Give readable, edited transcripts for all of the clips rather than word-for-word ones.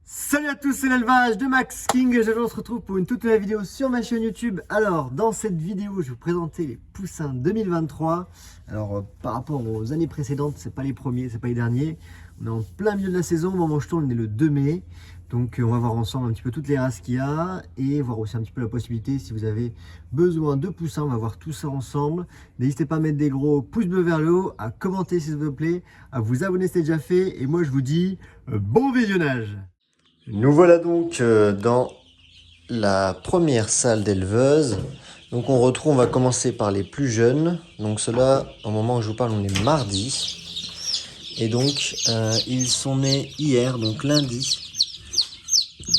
Salut à tous, c'est l'élevage de Max King et aujourd'hui on se retrouve pour une toute nouvelle vidéo sur ma chaîne YouTube. Alors dans cette vidéo je vais vous présenter les poussins 2023. Alors par rapport aux années précédentes, c'est pas les premiers, c'est pas les derniers. On est en plein milieu de la saison, au moment où je tourne on est le 2 mai. Donc on va voir ensemble un petit peu toutes les races qu'il y a et voir aussi un petit peu la possibilité si vous avez besoin de poussins, on va voir tout ça ensemble. N'hésitez pas à mettre des gros pouces bleus vers le haut, à commenter s'il vous plaît, à vous abonner si c'est déjà fait et moi je vous dis bon visionnage. Nous voilà donc dans la première salle d'éleveuse. Donc on va commencer par les plus jeunes. Donc ceux-là, au moment où je vous parle, on est mardi. Et donc ils sont nés hier, donc lundi.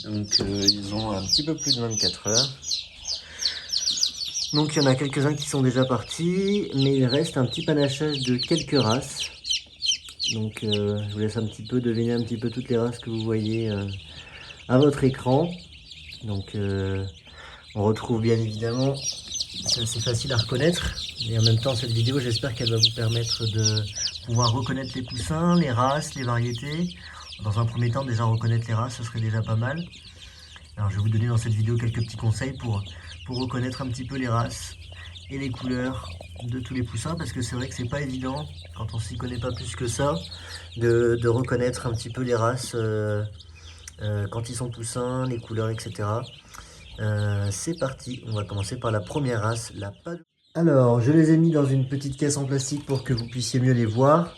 Donc ils ont un petit peu plus de 24 heures. Donc il y en a quelques-uns qui sont déjà partis, mais il reste un petit panachage de quelques races. Donc je vous laisse un petit peu deviner un petit peu toutes les races que vous voyez à votre écran. Donc on retrouve bien évidemment, c'est assez facile à reconnaître. Et en même temps cette vidéo j'espère qu'elle va vous permettre de pouvoir reconnaître les poussins, les races, les variétés. Dans un premier temps déjà reconnaître les races, ce serait déjà pas mal. Alors je vais vous donner dans cette vidéo quelques petits conseils pour reconnaître un petit peu les races et les couleurs de tous les poussins. Parce que c'est vrai que c'est pas évident quand on s'y connaît pas plus que ça de reconnaître un petit peu les races quand ils sont poussins, les couleurs, etc. C'est parti, on va commencer par la première race, la Padoue. Alors, je les ai mis dans une petite caisse en plastique pour que vous puissiez mieux les voir.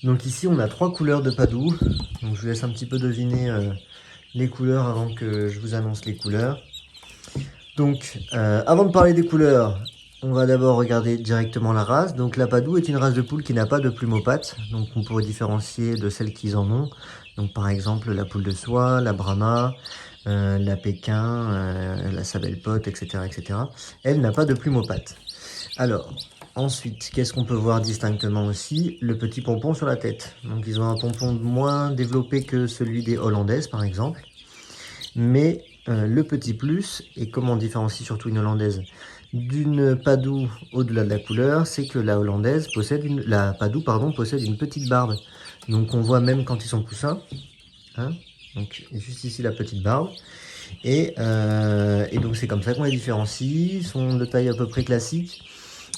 Donc ici, on a 3 couleurs de Padoue. Donc je vous laisse un petit peu deviner les couleurs avant que je vous annonce les couleurs. Donc, avant de parler des couleurs, on va d'abord regarder directement la race. Donc la Padoue est une race de poule qui n'a pas de plumes aux pattes. Donc on pourrait différencier de celles qui en ont. Donc par exemple la poule de soie, la Brahma, la Pékin, la Sabelle-Pote, etc., etc. Elle n'a pas de plumes aux pattes. Alors, ensuite, qu'est-ce qu'on peut voir distinctement aussi? Le petit pompon sur la tête. Donc ils ont un pompon moins développé que celui des Hollandaises par exemple. Mais le petit plus, et comment on différencie surtout une Hollandaise d'une Padoue au-delà de la couleur, c'est que la Hollandaise possède la Padoue possède une petite barbe. Donc on voit même quand ils sont poussins, hein, donc juste ici la petite barbe. Et donc c'est comme ça qu'on les différencie. Ils sont de taille à peu près classique,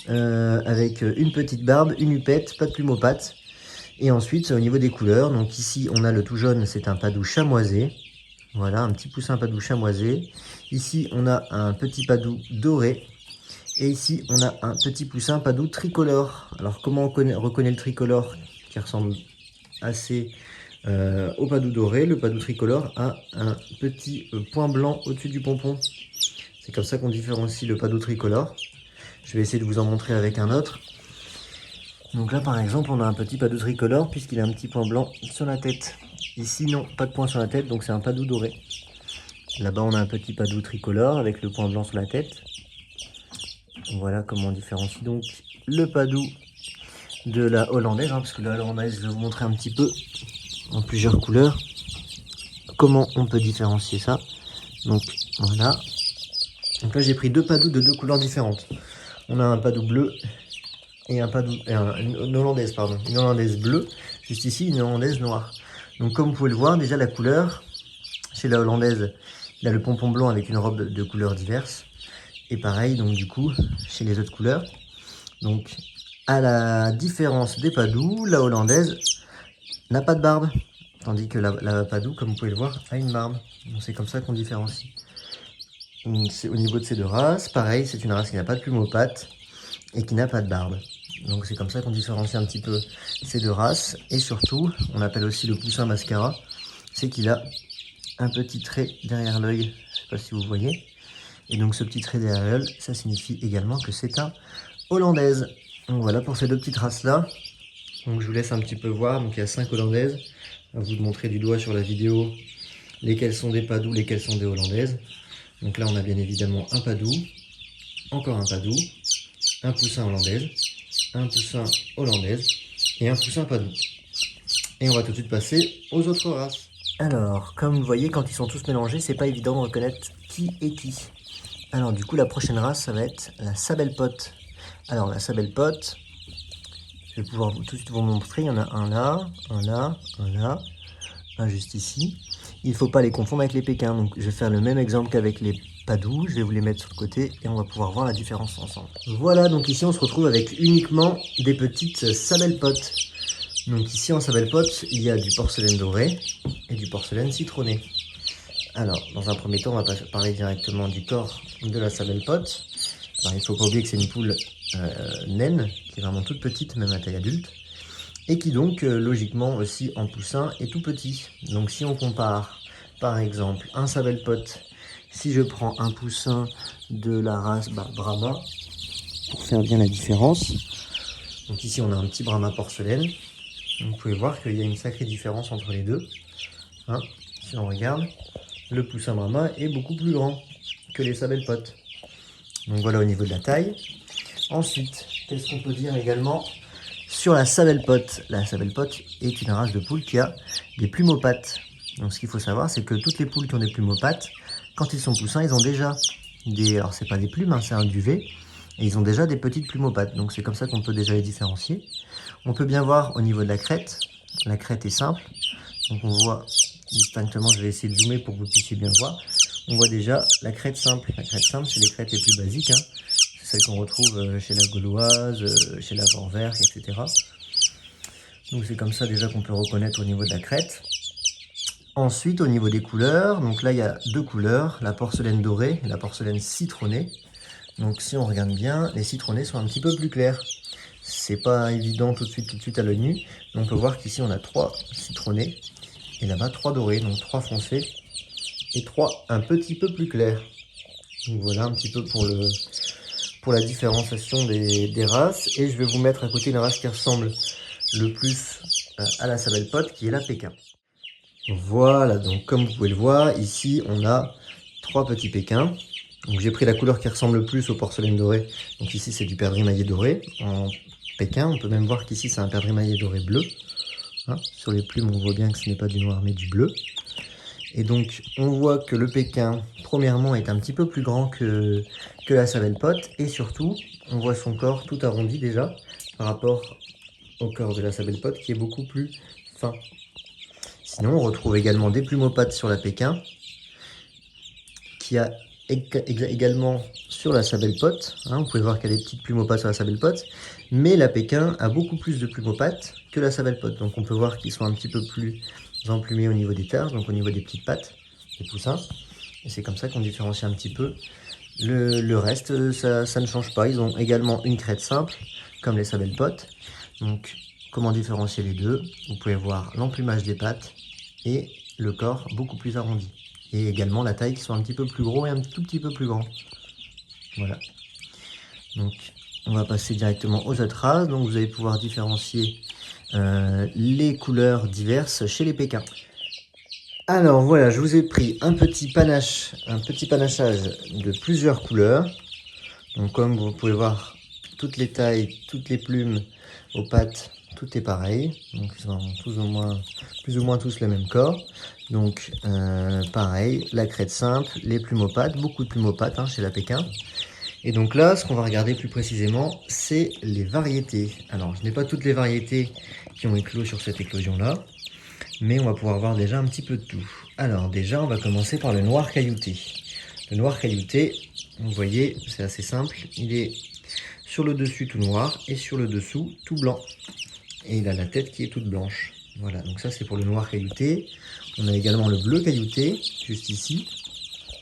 avec une petite barbe, une hupette, pas de plume aux pattes. Et ensuite au niveau des couleurs, donc ici on a le tout jaune, c'est un Padoue chamoisé. Voilà, un petit poussin Padoue chamoisé. Ici on a un petit Padoue doré. Et ici on a un petit poussin Padoue tricolore. Alors comment on reconnaît le tricolore qui ressemble assez au Padoue doré? Le Padoue tricolore a un petit point blanc au-dessus du pompon. C'est comme ça qu'on différencie le Padoue tricolore. Je vais essayer de vous en montrer avec un autre. Donc là par exemple on a un petit Padoue tricolore puisqu'il a un petit point blanc sur la tête. Ici non, pas de point sur la tête, donc c'est un Padoue doré. Là-bas on a un petit Padoue tricolore avec le point blanc sur la tête. Voilà comment on différencie donc le Padoue de la Hollandaise, hein, parce que la Hollandaise, je vais vous montrer un petit peu en plusieurs couleurs comment on peut différencier ça. Donc voilà. Donc là j'ai pris deux Padoues de deux couleurs différentes. On a un Padoue bleu et un Padoue, une Hollandaise, pardon, une Hollandaise bleue, juste ici une Hollandaise noire. Donc comme vous pouvez le voir, déjà la couleur, chez la Hollandaise, il a le pompon blanc avec une robe de couleurs diverses. Et pareil, donc du coup, chez les autres couleurs. Donc, à la différence des Padoues, la Hollandaise n'a pas de barbe. Tandis que la Padoue, comme vous pouvez le voir, a une barbe. Donc c'est comme ça qu'on différencie. C'est au niveau de ces deux races. Pareil, c'est une race qui n'a pas de plumes aux pattes et qui n'a pas de barbe. Donc c'est comme ça qu'on différencie un petit peu ces deux races. Et surtout, on appelle aussi le poussin mascara, c'est qu'il a un petit trait derrière l'œil. Je ne sais pas si vous voyez. Et donc ce petit trait derrière l'œil, ça signifie également que c'est un Hollandaise. Donc voilà pour ces deux petites races là. Donc je vous laisse un petit peu voir. Donc il y a 5 Hollandaises. À vous de montrer du doigt sur la vidéo lesquelles sont des Padoues, lesquelles sont des Hollandaises. Donc là on a bien évidemment un Padoue, encore un Padoue, un poussin Hollandaise, un poussin Hollandaise et un poussin Padoue. Et on va tout de suite passer aux autres races. Alors, comme vous voyez, quand ils sont tous mélangés, c'est pas évident de reconnaître qui est qui. Alors du coup la prochaine race ça va être la Sabelle-Pote. Alors la Sabelle-Pote, je vais pouvoir tout de suite vous montrer, il y en a un là, un là, un là, un juste ici. il ne faut pas les confondre avec les pékins. Donc je vais faire le même exemple qu'avec les padous, je vais vous les mettre sur le côté et on va pouvoir voir la différence ensemble. Voilà, donc ici on se retrouve avec uniquement des petites sabelpottes. Donc ici en sabelpotte, il y a du porcelaine doré et du porcelaine citronné. Alors, dans un premier temps, on va parler directement du corps de la sabelpotte. Alors, il ne faut pas oublier que c'est une poule naine, qui est vraiment toute petite, même à taille adulte, et qui donc, logiquement aussi en poussin, est tout petit. Donc si on compare, par exemple, un sabelpotte, si je prends un poussin de la race Brahma, pour faire bien la différence, donc ici on a un petit Brahma porcelaine, vous pouvez voir qu'il y a une sacrée différence entre les deux. Hein, si on regarde, le poussin Brahma est beaucoup plus grand que les sabelpottes. Donc voilà au niveau de la taille. Ensuite, qu'est-ce qu'on peut dire également sur la sabelpotte? La sabelpotte est une race de poule qui a des plumes aux pattes. Donc ce qu'il faut savoir, c'est que toutes les poules qui ont des plumes aux pattes, quand ils sont poussins, ils ont déjà des... Alors c'est pas des plumes, hein, c'est un duvet. Et ils ont déjà des petites plumes aux pattes. Donc c'est comme ça qu'on peut déjà les différencier. On peut bien voir au niveau de la crête. La crête est simple. Donc on voit distinctement, je vais essayer de zoomer pour que vous puissiez bien voir. On voit déjà la crête simple. La crête simple, c'est les crêtes les plus basiques. Hein. C'est celles qu'on retrouve chez la gauloise, chez la Vorwerk, etc. Donc c'est comme ça déjà qu'on peut reconnaître au niveau de la crête. Ensuite, au niveau des couleurs, donc là il y a deux couleurs, la porcelaine dorée et la porcelaine citronnée. Donc si on regarde bien, les citronnés sont un petit peu plus clairs. C'est pas évident tout de suite à l'œil nu, mais on peut voir qu'ici on a 3 citronnés et là-bas 3 dorés, donc 3 foncés et 3 un petit peu plus clairs. Donc voilà un petit peu pour la différenciation des races. Et je vais vous mettre à côté une race qui ressemble le plus à la sabelpotte, qui est la Pékin. Voilà, donc comme vous pouvez le voir, ici on a 3 petits Pékins. Donc j'ai pris la couleur qui ressemble le plus au porcelaine doré. Donc ici c'est du perdrix maillé doré en Pékin. On peut même voir qu'ici c'est un perdrix maillé doré bleu. Hein, sur les plumes on voit bien que ce n'est pas du noir mais du bleu. Et donc on voit que le Pékin premièrement est un petit peu plus grand que la sabelpotte. Et surtout on voit son corps tout arrondi déjà par rapport au corps de la sabelpotte qui est beaucoup plus fin. Sinon on retrouve également des plumes aux pattes sur la Pékin qui a également sur la sabelpotte, hein, vous pouvez voir qu'il y a des petites plumes aux pattes sur la sabelpotte, mais la Pékin a beaucoup plus de plumes aux pattes que la sabelpotte, donc on peut voir qu'ils sont un petit peu plus emplumés au niveau des tarses, donc au niveau des petites pattes, des poussins, et c'est comme ça qu'on différencie un petit peu. Le reste, ça ne change pas, ils ont également une crête simple, comme les sabelpottes, donc comment différencier les deux? Vous pouvez voir l'emplumage des pattes et le corps beaucoup plus arrondi. Et également la taille qui sont un petit peu plus gros et un tout petit peu plus grand. Voilà. Donc on va passer directement aux autres races. Donc vous allez pouvoir différencier les couleurs diverses chez les Pékins. Alors voilà, je vous ai pris un petit panachage de plusieurs couleurs. Donc comme vous pouvez voir, toutes les tailles, toutes les plumes aux pattes, tout est pareil. Donc ils ont plus ou moins tous le même corps. Donc pareil, la crête simple, les plumes aux pattes, beaucoup de plumes aux pattes hein, chez la Pékin. Et donc là, ce qu'on va regarder plus précisément, c'est les variétés. Alors, je n'ai pas toutes les variétés qui ont éclos sur cette éclosion-là, mais on va pouvoir voir déjà un petit peu de tout. Alors déjà, on va commencer par le noir caillouté. Le noir caillouté, vous voyez, c'est assez simple. Il est sur le dessus tout noir et sur le dessous tout blanc. Et il a la tête qui est toute blanche. Voilà, donc ça c'est pour le noir caillouté. On a également le bleu caillouté, juste ici.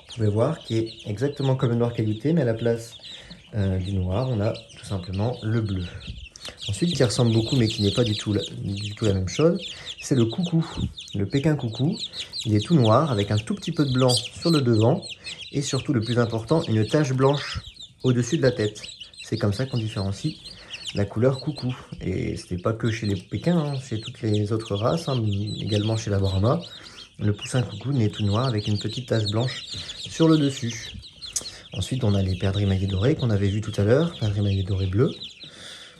Vous pouvez voir qui est exactement comme le noir caillouté, mais à la place du noir, on a tout simplement le bleu. Ensuite, qui ressemble beaucoup, mais qui n'est pas du tout la même chose, c'est le coucou. Le Pékin coucou, il est tout noir, avec un tout petit peu de blanc sur le devant, et surtout, le plus important, une tache blanche au-dessus de la tête. C'est comme ça qu'on différencie la couleur coucou. Et ce n'est pas que chez les Pékins, hein, chez toutes les autres races, hein, également chez la Brahma. Le poussin coucou n'est tout noir avec une petite tache blanche sur le dessus. Ensuite, on a les perdrix maillés dorés qu'on avait vu tout à l'heure, perdrix maillés dorés bleu.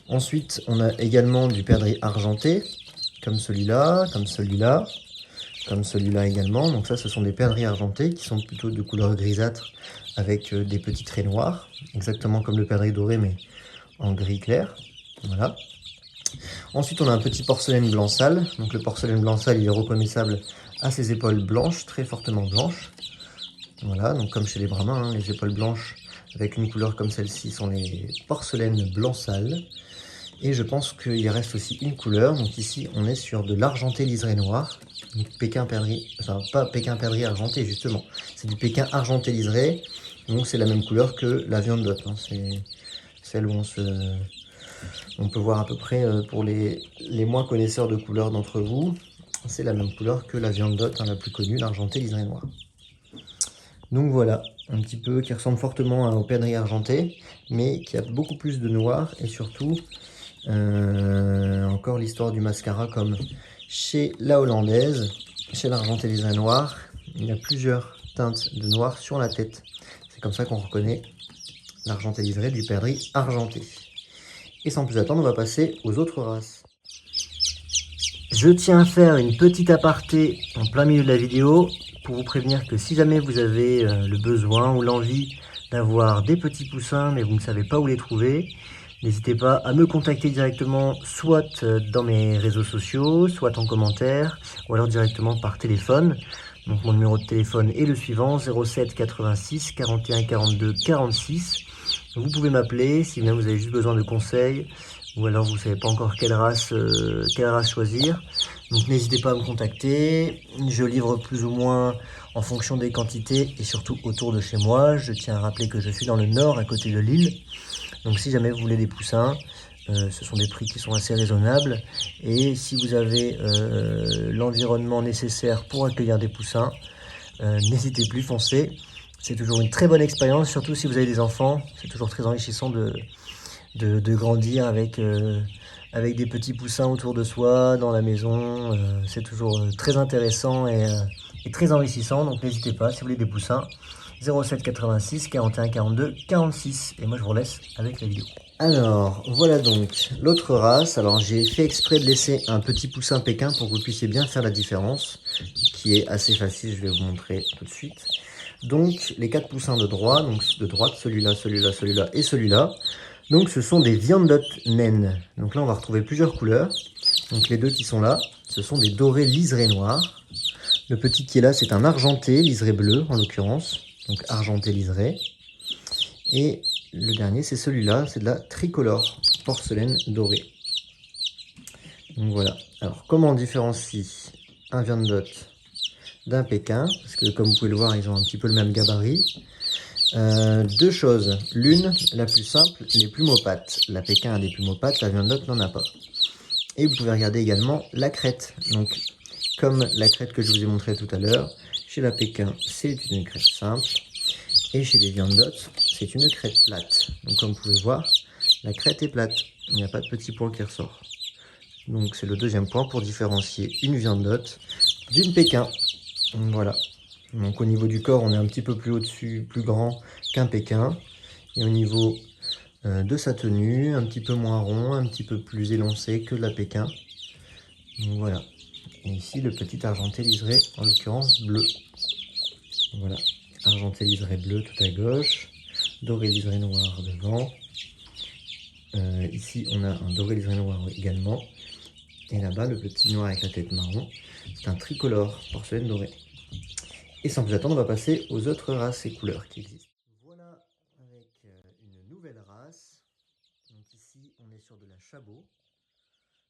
Ensuite, on a également du perdrix argenté, comme celui-là, comme celui-là, comme celui-là également. Donc ça, ce sont des perdrix argentés qui sont plutôt de couleur grisâtre avec des petits traits noirs, exactement comme le perdrix doré, mais en gris clair. Voilà. Ensuite, on a un petit porcelaine blanc sale. Donc le porcelaine blanc sale, il est reconnaissable a ses épaules blanches, très fortement blanches. Voilà, donc comme chez les Brahmins, hein, les épaules blanches avec une couleur comme celle-ci sont les porcelaines blanc sale. Et je pense qu'il reste aussi une couleur. Donc ici, on est sur de l'argenté liseré noir. Donc Pékin perdrix, enfin pas Pékin perdrix argenté justement. C'est du Pékin argenté liseré. Donc c'est la même couleur que la viande d'hôte. Hein. C'est celle où on peut voir à peu près pour les moins connaisseurs de couleurs d'entre vous. C'est la même couleur que la viande d'hôte, hein, la plus connue, l'argenté liseré noir. Donc voilà, un petit peu qui ressemble fortement au perdrix argenté, mais qui a beaucoup plus de noir et surtout encore l'histoire du mascara comme chez la hollandaise, chez l'argenté liseré noir, il y a plusieurs teintes de noir sur la tête. C'est comme ça qu'on reconnaît l'argenté liseré du perdrix argenté. Et sans plus attendre, on va passer aux autres races. Je tiens à faire une petite aparté en plein milieu de la vidéo pour vous prévenir que si jamais vous avez le besoin ou l'envie d'avoir des petits poussins mais vous ne savez pas où les trouver, n'hésitez pas à me contacter directement soit dans mes réseaux sociaux, soit en commentaire ou alors directement par téléphone. Donc mon numéro de téléphone est le suivant, 07 86 41 42 46. Vous pouvez m'appeler si bien vous avez juste besoin de conseils ou alors vous ne savez pas encore quelle race choisir. Donc n'hésitez pas à me contacter. Je livre plus ou moins en fonction des quantités et surtout autour de chez moi. Je tiens à rappeler que je suis dans le nord, à côté de Lille. Donc si jamais vous voulez des poussins, ce sont des prix qui sont assez raisonnables. Et si vous avez l'environnement nécessaire pour accueillir des poussins, n'hésitez plus, foncez. C'est toujours une très bonne expérience, surtout si vous avez des enfants. C'est toujours très enrichissant de grandir avec des petits poussins autour de soi, dans la maison. C'est toujours très intéressant et très enrichissant. Donc n'hésitez pas, si vous voulez des poussins, 07 86 41 42 46. Et moi je vous laisse avec la vidéo. Alors, voilà donc l'autre race. Alors j'ai fait exprès de laisser un petit poussin Pékin pour que vous puissiez bien faire la différence, qui est assez facile, je vais vous montrer tout de suite. Donc les 4 poussins de droite, celui-là, celui-là, celui-là et celui-là. Donc ce sont des Viandottes naines. Donc là on va retrouver plusieurs couleurs. Donc les deux qui sont là, ce sont des dorés liserés noirs. Le petit qui est là, c'est un argenté liseré bleu en l'occurrence. Donc argenté liseré. Et le dernier, c'est celui-là, c'est de la tricolore, porcelaine dorée. Donc voilà. Alors comment on différencie un Viandotte d'un Pékin? Parce que comme vous pouvez le voir, ils ont un petit peu le même gabarit. Deux choses. L'une, la plus simple, les plumes aux pattes. La Pékin a des plumes aux pattes, la Viandotte n'en a pas. Et vous pouvez regarder également la crête. Donc, comme la crête que je vous ai montré tout à l'heure, chez la Pékin, c'est une crête simple. Et chez les Viandottes, c'est une crête plate. Donc, comme vous pouvez voir, la crête est plate. Il n'y a pas de petit point qui ressort. Donc, c'est le deuxième point pour différencier une Viandotte d'une Pékin. Voilà. Donc, au niveau du corps, on est un petit peu plus au-dessus, plus grand qu'un Pékin. Et au niveau de sa tenue, un petit peu moins rond, un petit peu plus élancé que la Pékin. Donc voilà. Et ici le petit argenté liseré, en l'occurrence bleu. Voilà. Argenté liseré bleu tout à gauche. Doré liseré noir devant. Ici on a un doré liseré noir également. Et là-bas le petit noir avec la tête marron. C'est un tricolore, porcelaine dorée. Et sans plus attendre, on va passer aux autres races et couleurs qui existent. Voilà avec une nouvelle race. Donc ici, on est sur de la chabot.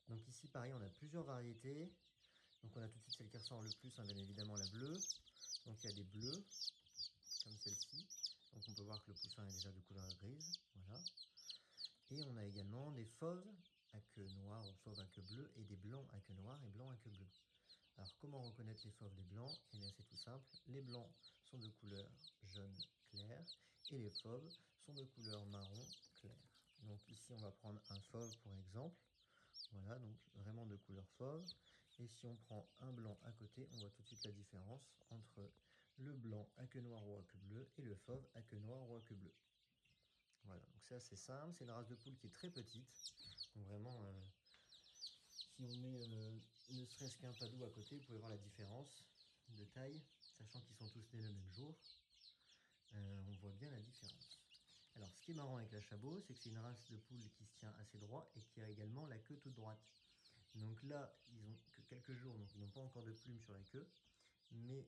Donc ici, pareil, on a plusieurs variétés. Donc on a tout de suite celle qui ressort le plus, hein, bien évidemment la bleue. Donc il y a des bleus, comme celle-ci. Donc on peut voir que le poussin est déjà de couleur grise. Voilà. Et on a également des fauves à queue noire ou fauve à queue bleue et des blancs à queue noire et blancs à queue bleue. Alors comment reconnaître les fauves des blancs? Eh bien c'est tout simple. Les blancs sont de couleur jaune clair et les fauves sont de couleur marron clair. Donc ici on va prendre un fauve pour exemple. Voilà, donc vraiment de couleur fauve. Et si on prend un blanc à côté, on voit tout de suite la différence entre le blanc à queue noire ou à queue bleue et le fauve à queue noire ou à queue bleue. Voilà, donc c'est assez simple. C'est une race de poule qui est très petite. Donc vraiment, si on met ne serait-ce qu'un padou à côté, vous pouvez voir la différence de taille, sachant qu'ils sont tous nés le même jour. On voit bien la différence. Alors, ce qui est marrant avec la chabot, c'est que c'est une race de poule qui se tient assez droit et qui a également la queue toute droite. Donc là, ils ont que quelques jours, donc ils n'ont pas encore de plumes sur la queue. mais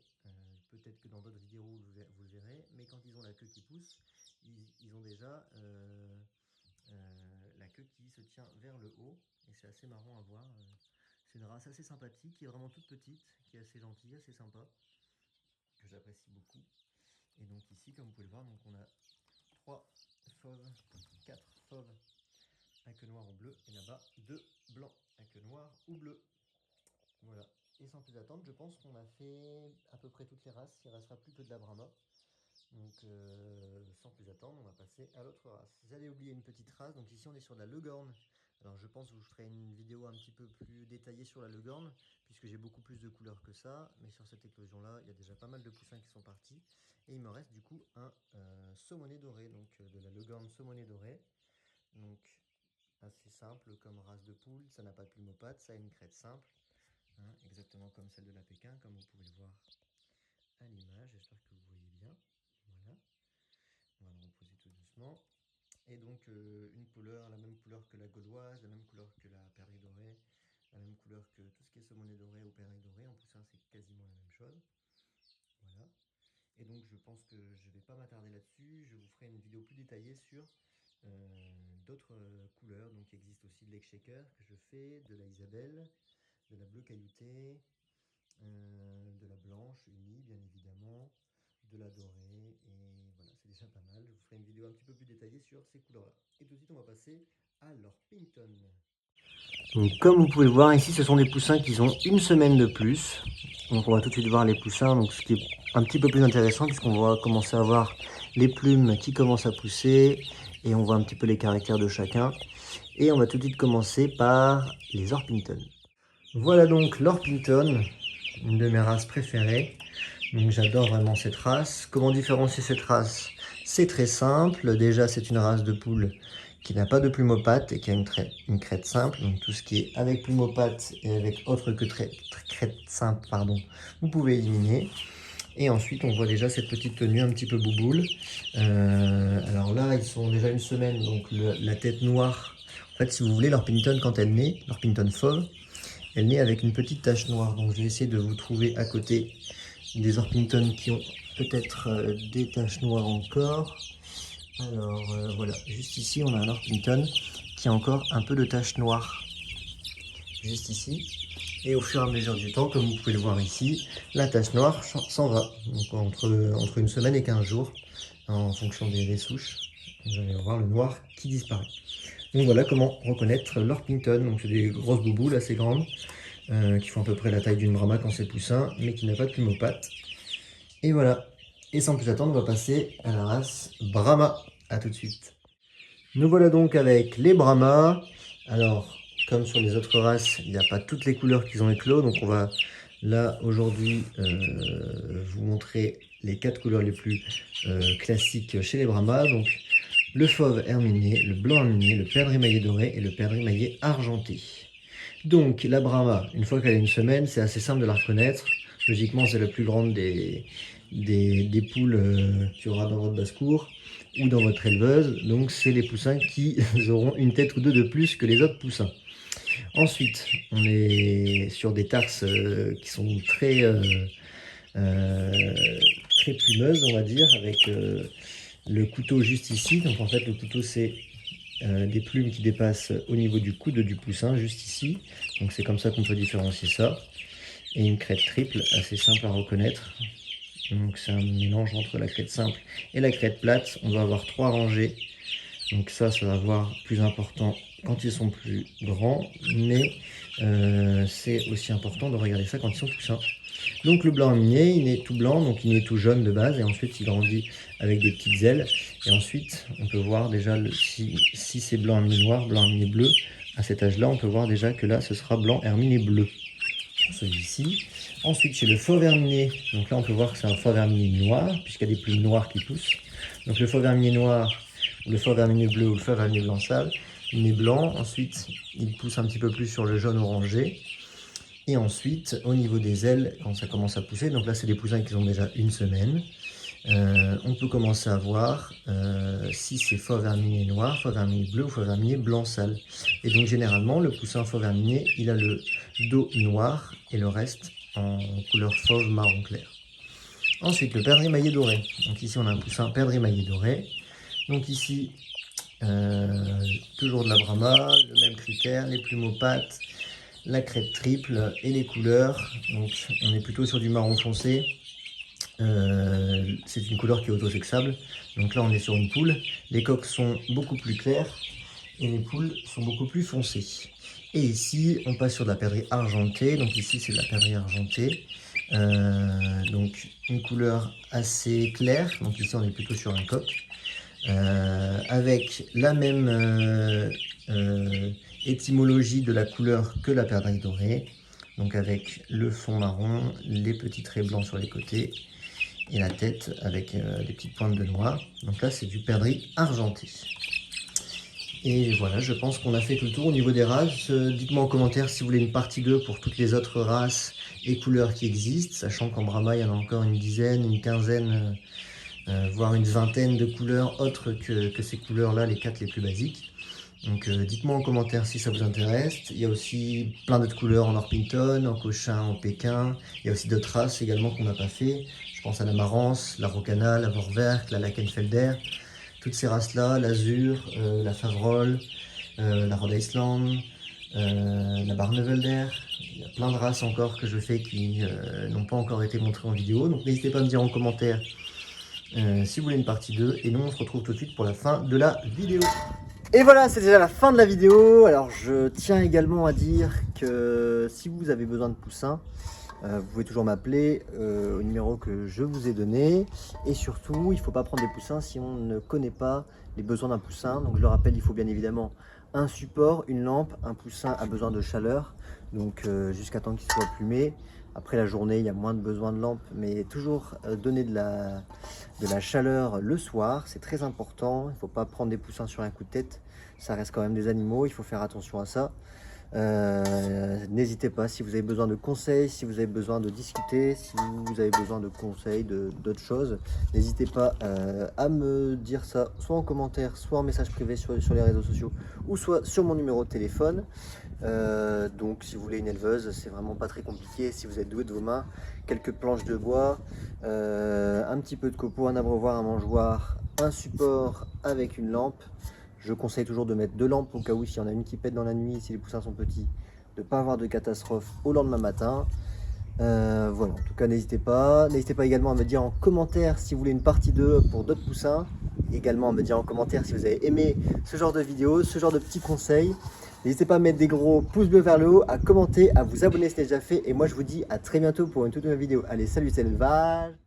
peut-être que dans d'autres vidéos vous le verrez, mais quand ils ont la queue qui pousse, ils ont déjà la queue qui se tient vers le haut, et c'est assez marrant à voir. C'est une race assez sympathique, qui est vraiment toute petite, qui est assez gentille, assez sympa, que j'apprécie beaucoup. Et donc ici, comme vous pouvez le voir, donc on a 3 fauves, 4 fauves à queue noire ou bleu, et là-bas 2 blancs à queue noire ou bleu. Voilà. Et sans plus attendre, je pense qu'on a fait à peu près toutes les races. Il ne restera plus que de la Brahma. Donc sans plus attendre, on va passer à l'autre race. J'allais oublier une petite race. Donc ici on est sur de la Leghorn. Alors je pense que je ferai une vidéo un petit peu plus détaillée sur la Leghorn, puisque j'ai beaucoup plus de couleurs que ça. Mais sur cette éclosion là, il y a déjà pas mal de poussins qui sont partis. Et il me reste du coup un saumoné doré, donc de la Leghorn saumoné doré. Donc assez simple comme race de poule. Ça n'a pas de plume aux pattes, ça a une crête simple. Hein, exactement comme celle de la Pékin, comme vous pouvez le voir à l'image. J'espère que vous voyez bien. Voilà. On va le reposer tout doucement. Et donc une couleur, la même couleur que la gauloise, la même couleur que la perdrix dorée, la même couleur que tout ce qui est saumoné doré ou perdrix doré. En poussin, c'est quasiment la même chose. Voilà. Et donc je pense que je ne vais pas m'attarder là-dessus. Je vous ferai une vidéo plus détaillée sur d'autres couleurs. Donc il existe aussi de l'egg shaker que je fais, de la Isabelle, de la bleu cailloutée, de la blanche unie bien évidemment, de la dorée, et voilà, c'est déjà pas mal. Je vous ferai une vidéo un petit peu plus détaillée sur ces couleurs là. Et tout de suite on va passer à l'Orpington. Donc comme vous pouvez le voir ici, ce sont des poussins qui ont une semaine de plus. Donc on va tout de suite voir les poussins, donc ce qui est un petit peu plus intéressant puisqu'on va commencer à voir les plumes qui commencent à pousser et on voit un petit peu les caractères de chacun. Et on va tout de suite commencer par les Orpington. Voilà donc l'Orpington, une de mes races préférées. Donc j'adore vraiment cette race. Comment différencier cette race? C'est très simple. Déjà, c'est une race de poule qui n'a pas de plume aux pattes et qui a une crête simple. Donc tout ce qui est avec plume aux pattes et avec autre que crête simple, pardon, vous pouvez éliminer. Et ensuite, on voit déjà cette petite tenue un petit peu bouboule. Alors là, ils sont déjà une semaine, donc la tête noire. En fait, si vous voulez, l'Orpington, quand elle naît, l'Orpington fauve, elle naît avec une petite tache noire. Donc je vais essayer de vous trouver à côté des Orpington qui ont peut-être des taches noires encore. Alors voilà, juste ici on a un Orpington qui a encore un peu de taches noires. Juste ici. Et au fur et à mesure du temps, comme vous pouvez le voir ici, la tache noire s'en va. Donc entre une semaine et 15 jours, en fonction des souches, vous allez voir le noir qui disparaît. Donc voilà comment reconnaître l'Orpington. Donc c'est des grosses bouboules assez grandes, qui font à peu près la taille d'une Brahma quand c'est poussin, mais qui n'a pas de plume aux pattes. Et voilà. Et sans plus attendre, on va passer à la race Brahma. A tout de suite. Nous voilà donc avec les Brahma. Alors, comme sur les autres races, il n'y a pas toutes les couleurs qui ont éclos. Donc on va là aujourd'hui vous montrer les 4 couleurs les plus classiques chez les Brahma. Donc le fauve herminé, le blanc herminé, le perdrix maillé doré et le perdrix maillé argenté. Donc la Brahma, une fois qu'elle a une semaine, c'est assez simple de la reconnaître. Logiquement, c'est la plus grande des poules qu'il y aura dans votre basse-cour ou dans votre éleveuse. Donc c'est les poussins qui auront une tête ou deux de plus que les autres poussins. Ensuite, on est sur des tarses qui sont très plumeuses, on va dire, avec le couteau juste ici. Donc en fait, le couteau, c'est des plumes qui dépassent au niveau du coude du poussin, juste ici. Donc c'est comme ça qu'on peut différencier ça. Et une crête triple, assez simple à reconnaître. Donc c'est un mélange entre la crête simple et la crête plate. On va avoir 3 rangées. Donc ça va voir plus important quand ils sont plus grands. Mais c'est aussi important de regarder ça quand ils sont poussins. Donc le blanc herminé, il est tout blanc, donc il est tout jaune de base. Et ensuite il grandit avec des petites ailes. Et ensuite on peut voir déjà si c'est blanc herminé noir, blanc herminé bleu. À cet âge-là, on peut voir déjà que là ce sera blanc herminé bleu. Celui-ci. Ensuite, chez le fauve herminé, donc là on peut voir que c'est un fauve herminé noir, puisqu'il y a des plumes noires qui poussent. Donc le fauve herminé noir, le fauve herminé bleu ou le fauve herminé blanc sale, il est blanc. Ensuite, il pousse un petit peu plus sur le jaune orangé. Et ensuite, au niveau des ailes, quand ça commence à pousser, donc là c'est des poussins qui ont déjà une semaine, on peut commencer à voir si c'est fauve herminé noir, fauve herminé bleu ou fauve herminé blanc sale. Et donc généralement, le poussin fauve herminé, il a le dos noir et le reste en couleur fauve marron clair. Ensuite, le perdrix émaillé doré. Donc ici, on a un poussin perdrix émaillé doré. Donc ici, toujours de la Brahma, le même critère, les plumes aux pattes, la crête triple et les couleurs. Donc on est plutôt sur du marron foncé. C'est une couleur qui est autosexable. Donc là, on est sur une poule. Les coques sont beaucoup plus claires et les poules sont beaucoup plus foncées. Et ici, on passe sur de la perdrix argentée. Donc ici, c'est de la perdrix argentée. Donc une couleur assez claire. Donc ici, on est plutôt sur un coq. Avec la même étymologie de la couleur que la perdrix dorée. Donc avec le fond marron, les petits traits blancs sur les côtés et la tête avec des petites pointes de noir. Donc là, c'est du perdrix argenté. Et voilà, je pense qu'on a fait tout le tour au niveau des races. Dites-moi en commentaire si vous voulez une partie 2 pour toutes les autres races et couleurs qui existent, sachant qu'en Brahma, il y en a encore une dizaine, une quinzaine, voire une vingtaine de couleurs autres que ces couleurs-là, les 4 les plus basiques. Donc dites-moi en commentaire si ça vous intéresse. Il y a aussi plein d'autres couleurs en Orpington, en Cochin, en Pékin. Il y a aussi d'autres races également qu'on n'a pas fait. Je pense à la Marance, la Rocana, la Vorwerk, la Lakenfelder. Toutes ces races-là, l'Azur, la Favrol, la Rhode Island, la Barnevelder. Il y a plein de races encore que je fais qui n'ont pas encore été montrées en vidéo. Donc n'hésitez pas à me dire en commentaire si vous voulez une partie 2. Et nous, on se retrouve tout de suite pour la fin de la vidéo. Et voilà, c'est déjà la fin de la vidéo. Alors je tiens également à dire que si vous avez besoin de poussins, vous pouvez toujours m'appeler au numéro que je vous ai donné. Et surtout, il ne faut pas prendre des poussins si on ne connaît pas les besoins d'un poussin. Donc je le rappelle, il faut bien évidemment un support, une lampe. Un poussin a besoin de chaleur, donc jusqu'à temps qu'il soit plumé. Après la journée, il y a moins de besoin de lampe, mais toujours donner de la chaleur le soir, c'est très important. Il ne faut pas prendre des poussins sur un coup de tête, ça reste quand même des animaux, il faut faire attention à ça. N'hésitez pas si vous avez besoin de conseils, si vous avez besoin de discuter, si vous avez besoin de conseils, d'autres choses, n'hésitez pas à me dire ça, soit en commentaire, soit en message privé sur les réseaux sociaux, ou soit sur mon numéro de téléphone. Donc si vous voulez une éleveuse, c'est vraiment pas très compliqué. Si vous êtes doué de vos mains, quelques planches de bois, un petit peu de copeaux, un abreuvoir, un mangeoire, un support avec une lampe. Je conseille toujours de mettre 2 lampes au cas où s'il y en a une qui pète dans la nuit, si les poussins sont petits, de ne pas avoir de catastrophe au lendemain matin. Voilà, en tout cas n'hésitez pas. N'hésitez pas également à me dire en commentaire si vous voulez une partie 2 pour d'autres poussins. Également à me dire en commentaire si vous avez aimé ce genre de vidéo, ce genre de petits conseils. N'hésitez pas à mettre des gros pouces bleus vers le haut, à commenter, à vous abonner si ce n'est déjà fait. Et moi je vous dis à très bientôt pour une toute nouvelle vidéo. Allez, salut, c'est l'élevage!